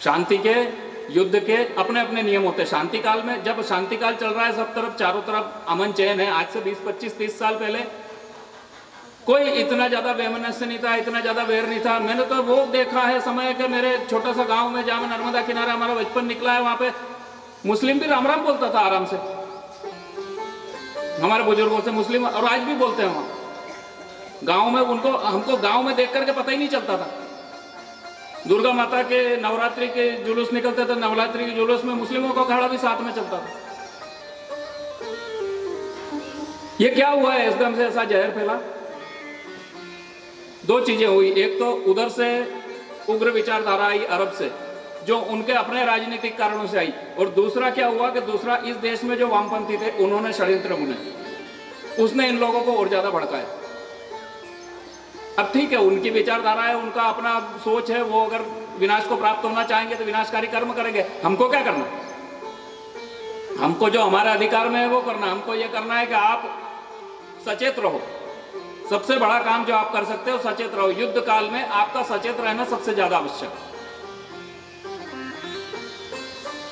शांति के, युद्ध के अपने अपने नियम होते हैं। शांति काल में, जब शांति काल चल रहा है, सब तरफ चारों तरफ अमन चैन है, आज से 20, 25, 30 साल पहले कोई इतना ज्यादा वैमनस्य नहीं था, इतना ज्यादा वैर नहीं था। मैंने तो वो देखा है समय के, मेरे छोटा सा गांव में जहां में नर्मदा किनारे हमारा बचपन निकला है, वहां पे मुस्लिम भी राम राम बोलता था आराम से, हमारे बुजुर्गों से मुस्लिम, और आज भी बोलते हैं वहां गांव में। उनको, हमको गांव में देख करके पता ही नहीं चलता था। दुर्गा माता के नवरात्रि के जुलूस निकलते थे, नवरात्रि के जुलूस में मुस्लिमों का अखाड़ा भी साथ में चलता था। ये क्या हुआ है एकदम से ऐसा जहर फैला? दो चीजें हुई, एक तो उधर से उग्र विचारधारा आई अरब से, जो उनके अपने राजनीतिक कारणों से आई, और दूसरा क्या हुआ कि दूसरा इस देश में जो वामपंथी थे उन्होंने षड्यंत्र बुने, उसने इन लोगों को और ज्यादा भड़काया। अब ठीक है, उनकी विचारधारा है, उनका अपना सोच है, वो अगर विनाश को प्राप्त होना चाहेंगे तो विनाशकारी कर्म करेंगे। हमको क्या करना? हमको जो हमारे अधिकार में है वो करना। हमको ये करना है कि आप सचेत रहो। सबसे बड़ा काम जो आप कर सकते हो, सचेत रहो। युद्ध काल में आपका सचेत रहना सबसे ज्यादा आवश्यक।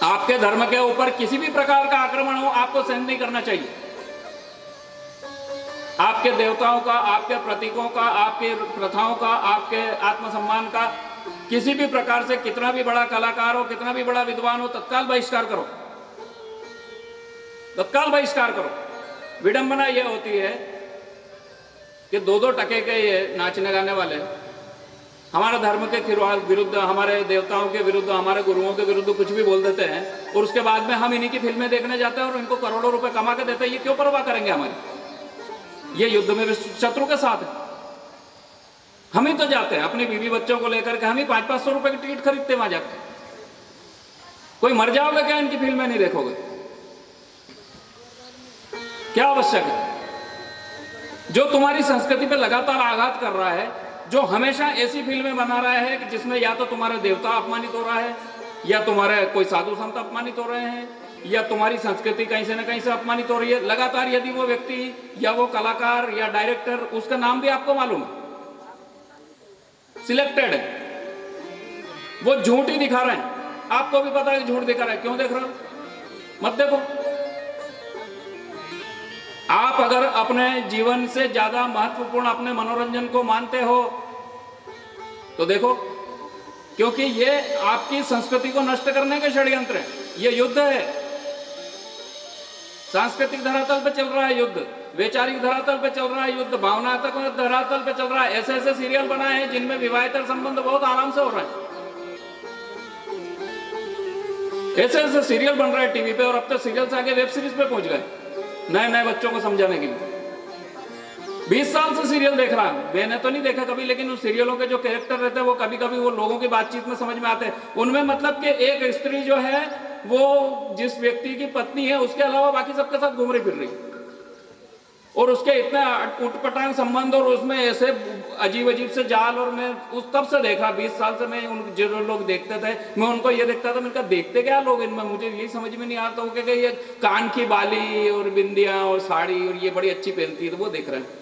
आपके धर्म के ऊपर किसी भी प्रकार का आक्रमण हो, आपको सहन नहीं करना चाहिए। आपके देवताओं का, आपके प्रतीकों का, आपके प्रथाओं का, आपके आत्मसम्मान का किसी भी प्रकार से, कितना भी बड़ा कलाकार हो, कितना भी बड़ा विद्वान हो, तत्काल बहिष्कार करो, तत्काल बहिष्कार करो। विडंबना यह होती है कि दो दो टके के ये नाचने गाने वाले हमारे धर्म के विरुद्ध, हमारे देवताओं के विरुद्ध, हमारे गुरुओं के विरुद्ध कुछ भी बोल देते हैं, और उसके बाद में हम इन्हीं की फिल्में देखने जाते हैं और इनको करोड़ों रुपए कमा के देते हैं। ये क्यों परवाह करेंगे हमारी? ये युद्ध में शत्रु के साथ है। हम ही तो जाते हैं अपनी बीवी बच्चों को लेकर के, हम ही 500-500 रुपए की टिकट खरीदते वहां जाकर। कोई मर जाओगे क्या इनकी फिल्में नहीं देखोगे? क्या आवश्यक है? जो तुम्हारी संस्कृति पे लगातार आघात कर रहा है, जो हमेशा ऐसी फिल्में बना रहा है कि जिसमें या तो तुम्हारा देवता अपमानित हो रहा है, या तुम्हारे कोई साधु संत अपमानित हो रहे हैं, या तुम्हारी संस्कृति कहीं से न कहीं से अपमानित हो रही है लगातार। यदि वो व्यक्ति या वो कलाकार या डायरेक्टर, उसका नाम भी आपको मालूम है, सिलेक्टेड है, वो झूठ ही दिखा रहे हैं, आपको भी पता है कि झूठ दिखा रहा है, क्यों देख रहे हो? मत देखो। आप अगर अपने जीवन से ज्यादा महत्वपूर्ण अपने मनोरंजन को मानते हो तो देखो, क्योंकि ये आपकी संस्कृति को नष्ट करने के षड्यंत्र है। ये युद्ध है, सांस्कृतिक धरातल पे चल रहा है युद्ध, वैचारिक धरातल पे चल रहा है युद्ध, भावनात्मक धरातल पे चल रहा है। ऐसे ऐसे सीरियल बनाए हैं जिनमें विवाहेतर संबंध बहुत आराम से हो रहा है। ऐसे ऐसे सीरियल बन रहे हैं टीवी पे, और अब तो सीरियल से आगे वेब सीरीज पे पहुंच गए, नए नए बच्चों को समझाने के लिए। 20 साल से सीरियल देख रहा हूं, मैंने तो नहीं देखा कभी, लेकिन उन सीरियलों के जो कैरेक्टर रहते हैं वो कभी कभी वो लोगों की बातचीत में समझ में आते हैं। उनमें मतलब कि एक स्त्री जो है वो जिस व्यक्ति की पत्नी है उसके अलावा बाकी सबके साथ घूम रही फिर रही, और उसके इतने उटपटांग संबंध, और उसमें ऐसे अजीब अजीब से जाल। और मैं उस तब से देखा, 20 साल से मैं उन जो लोग देखते थे, मैं उनको ये देखता था, मैंने कहा देखते क्या लोग इनमें, मुझे यही समझ में नहीं आता हो कि ये कान की बाली और बिंदियां और साड़ी और ये बड़ी अच्छी पहनती है, तो वो देख रहे हैं।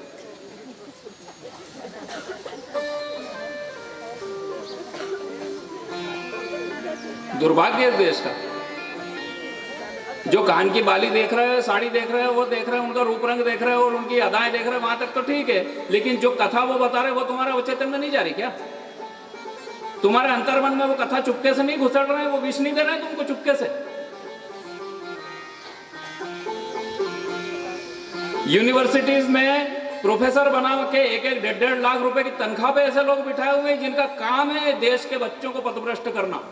दुर्भाग्य इस देश का। जो कान की बाली देख रहे हैं, साड़ी देख रहे हैं, वो देख रहे हैं, उनका रूप रंग देख रहे हैं और उनकी अदाएं देख रहे हैं, वहां तक तो ठीक है, लेकिन जो कथा वो बता रहे हैं वो तुम्हारे अवचेतन में नहीं जा रही क्या? तुम्हारे अंतर्मन में वो कथा चुपके से नहीं घुसड़ रहे हैं, वो विष नहीं दे रहे हैं तुमको चुपके से। यूनिवर्सिटीज में प्रोफेसर बना के 1-1 लाख रुपए की तनख्वाह पे ऐसे लोग बिठाए हुए हैं जिनका काम है देश के बच्चों को पथभ्रष्ट करना,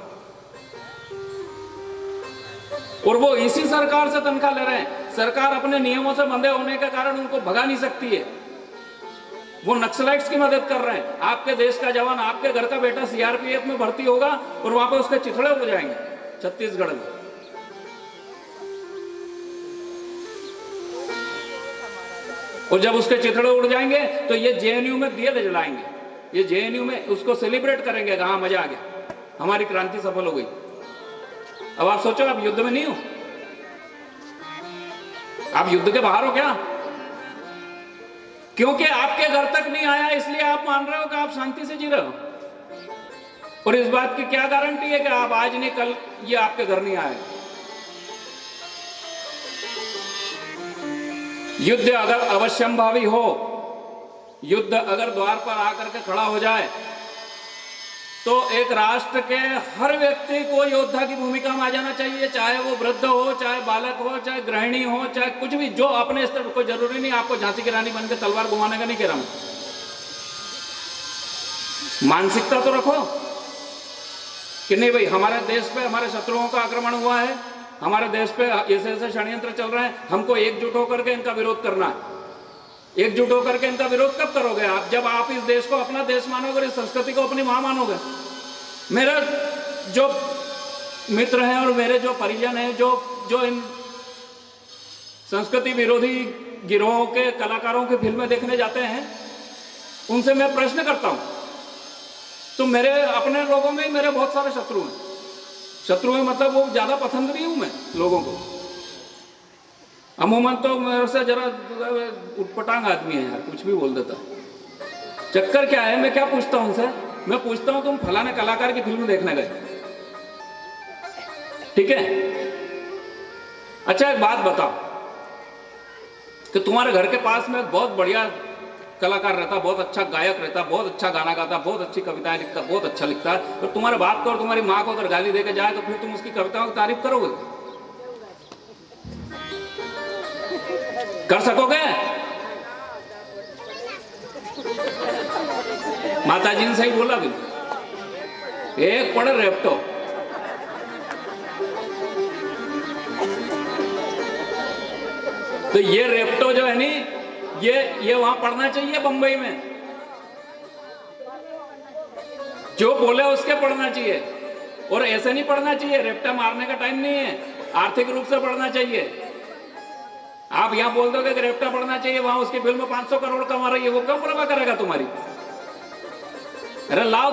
और वो इसी सरकार से तनख्वाह ले रहे हैं। सरकार अपने नियमों से बंधे होने के कारण उनको भगा नहीं सकती है, वो नक्सलाइट्स की मदद कर रहे हैं। आपके देश का जवान, आपके घर का बेटा सीआरपीएफ में भर्ती होगा और वहां पे उसके चिथड़े उड़ जाएंगे छत्तीसगढ़ में। और जब उसके चिथड़े उड़ जाएंगे तो ये जेएनयू में दिए जलाएंगे, ये जेएनयू में उसको सेलिब्रेट करेंगे, कहां मजा आ गया, हमारी क्रांति सफल हो गई। अब आप सोचो, आप युद्ध में नहीं हो, आप युद्ध के बाहर हो क्या? क्योंकि आपके घर तक नहीं आया इसलिए आप मान रहे हो कि आप शांति से जी रहे हो। और इस बात की क्या गारंटी है कि आप आज नहीं कल ये आपके घर नहीं आए। युद्ध अगर अवश्यंभावी हो, युद्ध अगर द्वार पर आकर के खड़ा हो जाए, तो एक राष्ट्र के हर व्यक्ति को योद्धा की भूमिका में आ जाना चाहिए, चाहे वो वृद्ध हो, चाहे बालक हो, चाहे गृहिणी हो, चाहे कुछ भी, जो अपने स्तर पर। कोई जरूरी नहीं आपको झांसी की रानी बनकर तलवार घुमाने का नहीं कह रहा हूं। मानसिकता तो रखो कि नहीं भाई, हमारे देश पे हमारे शत्रुओं का आक्रमण हुआ है, हमारे देश पे ऐसे ऐसे षड्यंत्र चल रहे हैं, हमको एकजुट होकर के इनका विरोध करना है। एकजुट होकर के इनका विरोध कब करोगे आप? जब आप इस देश को अपना देश मानोगे, इस संस्कृति को अपनी मां मानोगे। मेरे जो मित्र हैं और मेरे जो परिजन हैं, जो इन संस्कृति विरोधी गिरोहों के कलाकारों की फिल्में देखने जाते हैं, उनसे मैं प्रश्न करता हूं, तो मेरे अपने लोगों में मेरे बहुत सारे शत्रु हैं। शत्रु हैं मतलब वो ज्यादा पसंद नहीं हूं मैं लोगों को। अमूमन तो मेरे से जरा उटपटांग आदमी है यार, कुछ भी बोल देता है। चक्कर क्या है, मैं क्या पूछता हूं उनसे? मैं पूछता हूं तुम फलाने कलाकार की फिल्म देखने गए, ठीक है? अच्छा एक बात बताओ कि तुम्हारे घर के पास में बहुत बढ़िया कलाकार रहता, बहुत अच्छा गायक रहता, बहुत अच्छा गाना गाता, बहुत अच्छी कविताएं लिखता, बहुत अच्छा लिखता है, और तुम्हारे बाप को और तुम्हारी माँ को अगर गाली देके जाए तो फिर तुम उसकी कविताओं की तारीफ करोगे? कर सकोगे? माताजी ने सही बोला भी, एक पढ़ रेप्टो। तो ये रेप्टो जो है नी, ये वहां पढ़ना चाहिए बंबई में, जो बोले उसके पढ़ना चाहिए, और ऐसे नहीं पढ़ना चाहिए। रेप्टा मारने का टाइम नहीं है, आर्थिक रूप से पढ़ना चाहिए। आप यहां बोल दोगे कि रेप्टा पढ़ना चाहिए, वहां उसकी फिल्म 500 करोड़ कमा रही है, वो कम प्रभाव करेगा तुम्हारी? अरे लाओ